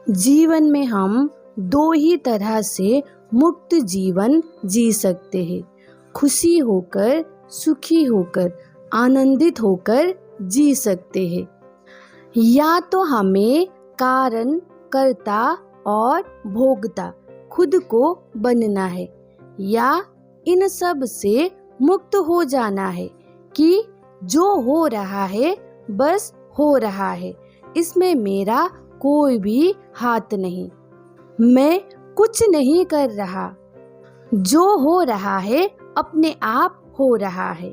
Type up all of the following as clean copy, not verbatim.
जीवन में हम दो ही तरह से मुक्त जीवन जी सकते हैं, खुशी होकर, सुखी होकर, आनंदित होकर जी सकते हैं। या तो हमें कारण, कर्ता और भोगता खुद को बनना है, या इन सब से मुक्त हो जाना है कि जो हो रहा है बस हो रहा है, इसमें मेरा कोई भी हाथ नहीं, मैं कुछ नहीं कर रहा, जो हो रहा है अपने आप हो रहा है।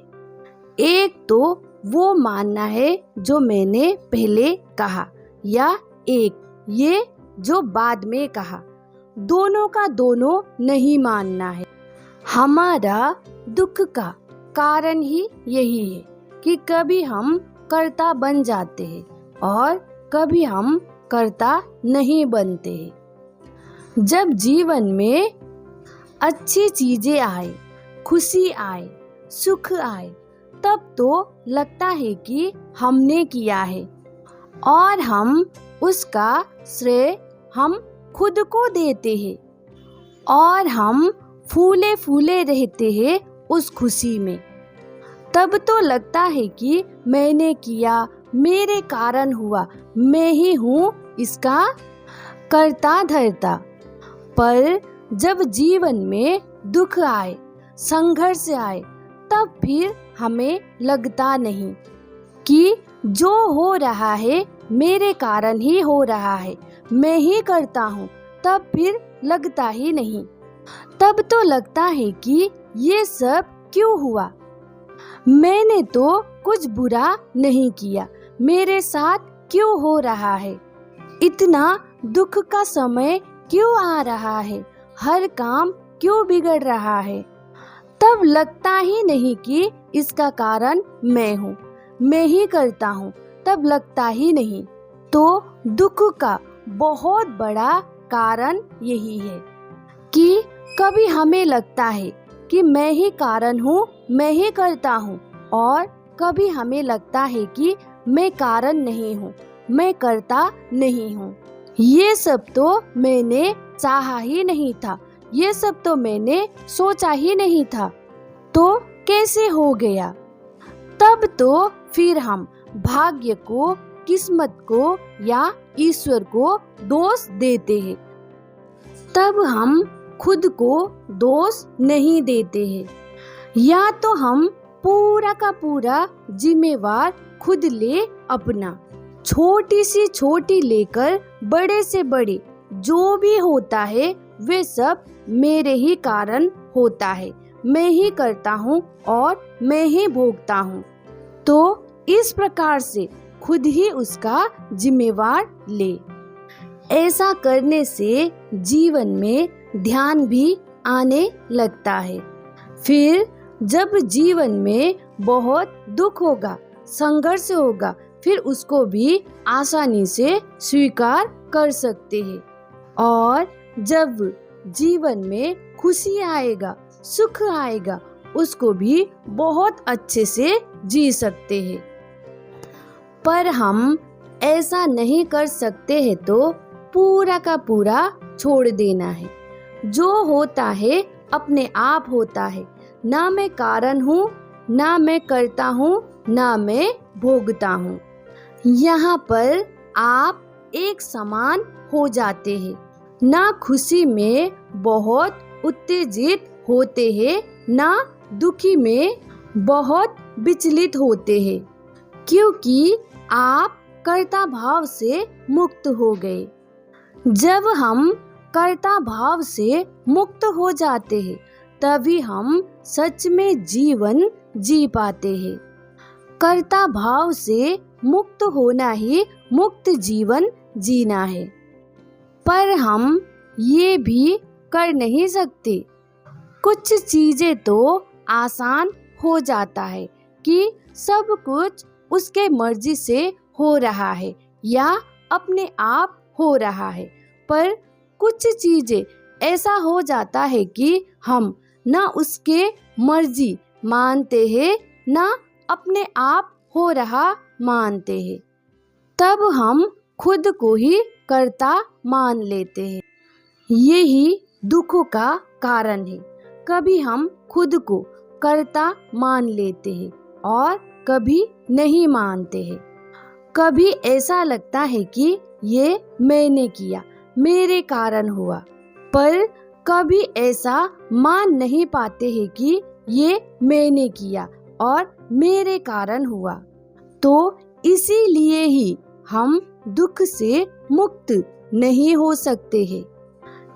एक तो वो मानना है जो मैंने पहले कहा, या एक ये जो बाद में कहा, दोनों का दोनों नहीं मानना है। हमारा दुख का कारण ही यही है कि कभी हम कर्ता बन जाते हैं और कभी हम कर्ता नहीं बनते हैं। जब जीवन में अच्छी चीजें आए, खुशी आए, सुख आए, तब तो लगता है कि हमने किया है और हम उसका श्रेय हम खुद को देते हैं और हम फूले फूले रहते हैं उस खुशी में। तब तो लगता है कि मैंने किया, मेरे कारण हुआ, मैं ही हूँ इसका कर्ता धर्ता। पर जब जीवन में दुख आए, संघर्ष आए, तब फिर हमें लगता नहीं कि जो हो रहा है मेरे कारण ही हो रहा है, मैं ही करता हूँ। तब फिर लगता ही नहीं, तब तो लगता है कि ये सब क्यों हुआ, मैंने तो कुछ बुरा नहीं किया, मेरे साथ क्यों हो रहा है, इतना दुख का समय क्यों आ रहा है, हर काम क्यों बिगड़ रहा है। तब लगता ही नहीं कि इसका कारण मैं हूँ, मैं ही करता हूँ, तब लगता ही नहीं। तो दुख का बहुत बड़ा कारण यही है कि कभी हमें लगता है कि मैं ही कारण हूँ, मैं ही करता हूँ, और कभी हमें लगता है कि मैं कारण नहीं हूँ, मैं करता नहीं हूँ। ये सब तो मैंने चाहा ही नहीं था, ये सब तो मैंने सोचा ही नहीं था, तो कैसे हो गया। तब तो फिर हम भाग्य को, किस्मत को या ईश्वर को दोष देते हैं। तब हम खुद को दोष नहीं देते हैं। या तो हम पूरा का पूरा जिम्मेवार खुद ले अपना, छोटी सी छोटी लेकर बड़े से बड़े जो भी होता है वे सब मेरे ही कारण होता है, मैं ही करता हूँ और मैं ही भोगता हूँ। तो इस प्रकार से खुद ही उसका जिम्मेवार ले। ऐसा करने से जीवन में ध्यान भी आने लगता है। फिर जब जीवन में बहुत दुख होगा, संघर्ष होगा, फिर उसको भी आसानी से स्वीकार कर सकते हैं। और जब जीवन में खुशी आएगा, सुख आएगा, उसको भी बहुत अच्छे से जी सकते हैं। पर हम ऐसा नहीं कर सकते हैं तो पूरा का पूरा छोड़ देना है। जो होता है अपने आप होता है, ना मैं कारण हूँ, ना मैं करता हूँ, ना मैं भोगता हूँ। यहाँ पर आप एक समान हो जाते हैं, ना खुशी में बहुत उत्तेजित होते हैं, ना दुखी में बहुत विचलित होते हैं, क्योंकि आप कर्ता भाव से मुक्त हो गए। जब हम कर्ता भाव से मुक्त हो जाते हैं तभी हम सच में जीवन जी पाते हैं। कर्ता भाव से मुक्त होना ही मुक्त जीवन जीना है। पर हम ये भी कर नहीं सकते। कुछ चीजें तो आसान हो जाता है कि सब कुछ उसके मर्जी से हो रहा है या अपने आप हो रहा है, पर कुछ चीजें ऐसा हो जाता है कि हम ना उसके मर्जी मानते हैं, ना अपने आप हो रहा मानते हैं। तब हम खुद को ही कर्ता मान लेते हैं। यही दुखों का कारण है। कभी हम खुद को कर्ता मान लेते हैं और कभी नहीं मानते हैं। कभी ऐसा लगता है कि ये मैंने किया, मेरे कारण हुआ, पर कभी ऐसा मान नहीं पाते हैं कि ये मैंने किया और मेरे कारण हुआ। तो इसीलिए ही हम दुख से मुक्त नहीं हो सकते हैं।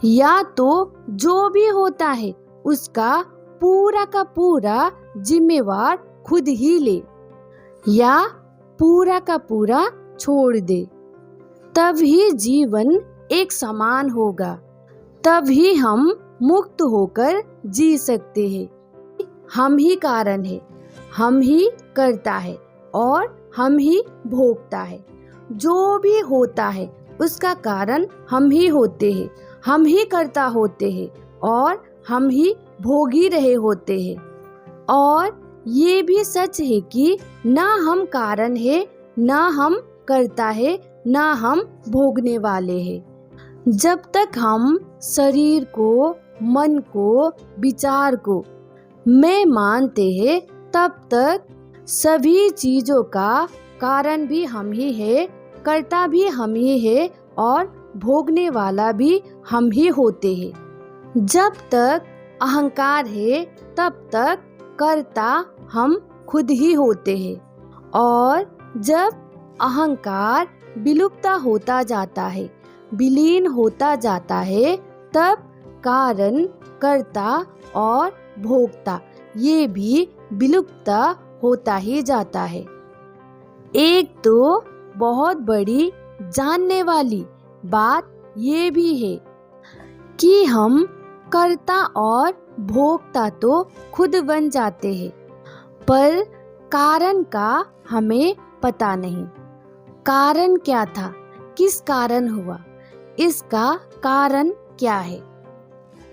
या तो जो भी होता है उसका पूरा का पूरा जिम्मेवार खुद ही ले, या पूरा का पूरा छोड़ दे। तब ही जीवन एक समान होगा, तब ही हम मुक्त होकर जी सकते हैं। हम ही कारण है, हम ही करता है और हम ही भोगता है। जो भी होता है उसका कारण हम ही होते हैं, हम ही करता होते हैं और हम ही भोगी रहे होते हैं। और ये भी सच है कि ना हम कारण है, ना हम करता है, ना हम भोगने वाले हैं। जब तक हम शरीर को, मन को, विचार को मैं मानते हैं, तब तक सभी चीजों का कारण भी हम ही है, कर्ता भी हम ही है और भोगने वाला भी हम ही होते हैं। जब तक अहंकार है तब तक कर्ता हम खुद ही होते हैं, और जब अहंकार विलुप्त होता जाता है, विलीन होता जाता है, तब कारण, कर्ता और भोक्ता ये भी विलुप्त होता ही जाता है। एक तो बहुत बड़ी जानने वाली बात ये भी है कि हम कर्ता और भोक्ता तो खुद बन जाते हैं, पर कारण का हमें पता नहीं। कारण क्या था, किस कारण हुआ, इसका कारण क्या है,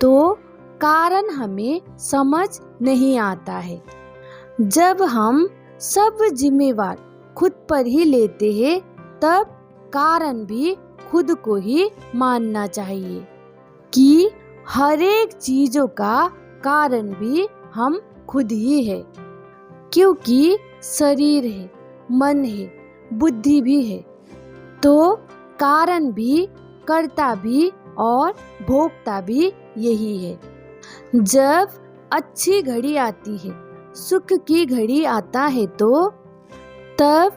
तो कारण हमें समझ नहीं आता है। जब हम सब जिम्मेवार खुद पर ही लेते हैं, तब कारण भी खुद को ही मानना चाहिए कि हर एक चीजों का कारण भी हम खुद ही है। क्योंकि शरीर है, मन है, बुद्धि भी है, तो कारण भी, कर्ता भी और भोक्ता भी यही है। जब अच्छी घड़ी आती है, सुख की घड़ी आता है, तो तब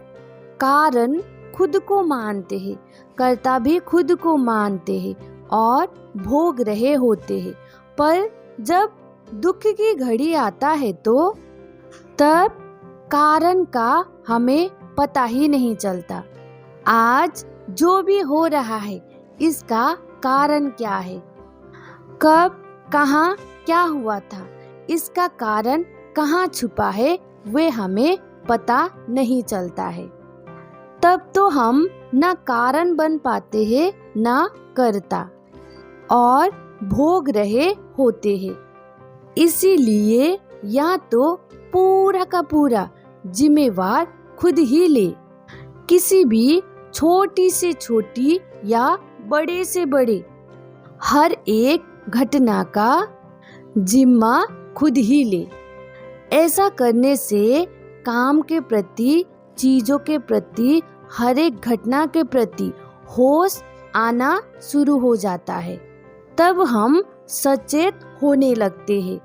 कारण खुद को मानते हैं, कर्ता भी खुद को मानते हैं और भोग रहे होते हैं। पर जब दुख की घड़ी आता है, तो तब कारण का हमें पता ही नहीं चलता। आज जो भी हो रहा है इसका कारण क्या है, कब, कहाँ, क्या हुआ था, इसका कारण कहाँ छुपा है, वे हमें पता नहीं चलता है। तब तो हम ना कारण बन पाते हैं, ना कर्ता, और भोग रहे होते हैं। इसीलिए या तो पूरा का पूरा जिम्मेवार खुद ही ले, किसी भी छोटी से छोटी या बड़े से बड़े हर एक घटना का जिम्मा खुद ही ले। ऐसा करने से काम के प्रति, चीजों के प्रति, हर एक घटना के प्रति होश आना शुरू हो जाता है। तब हम सचेत होने लगते हैं,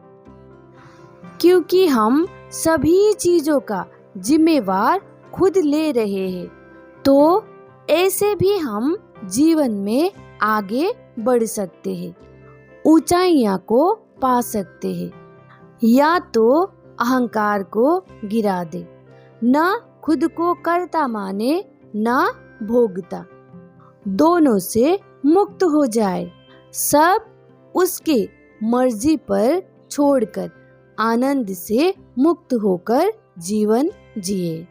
क्योंकि हम सभी चीजों का जिम्मेवार खुद ले रहे हैं। तो ऐसे भी हम जीवन में आगे बढ़ सकते हैं, ऊंचाइयां को पा सकते हैं। या तो अहंकार को गिरा दे, ना खुद को कर्ता माने, ना भोगता, दोनों से मुक्त हो जाए, सब उसके मर्जी पर छोड़कर आनंद से मुक्त होकर जीवन जिए।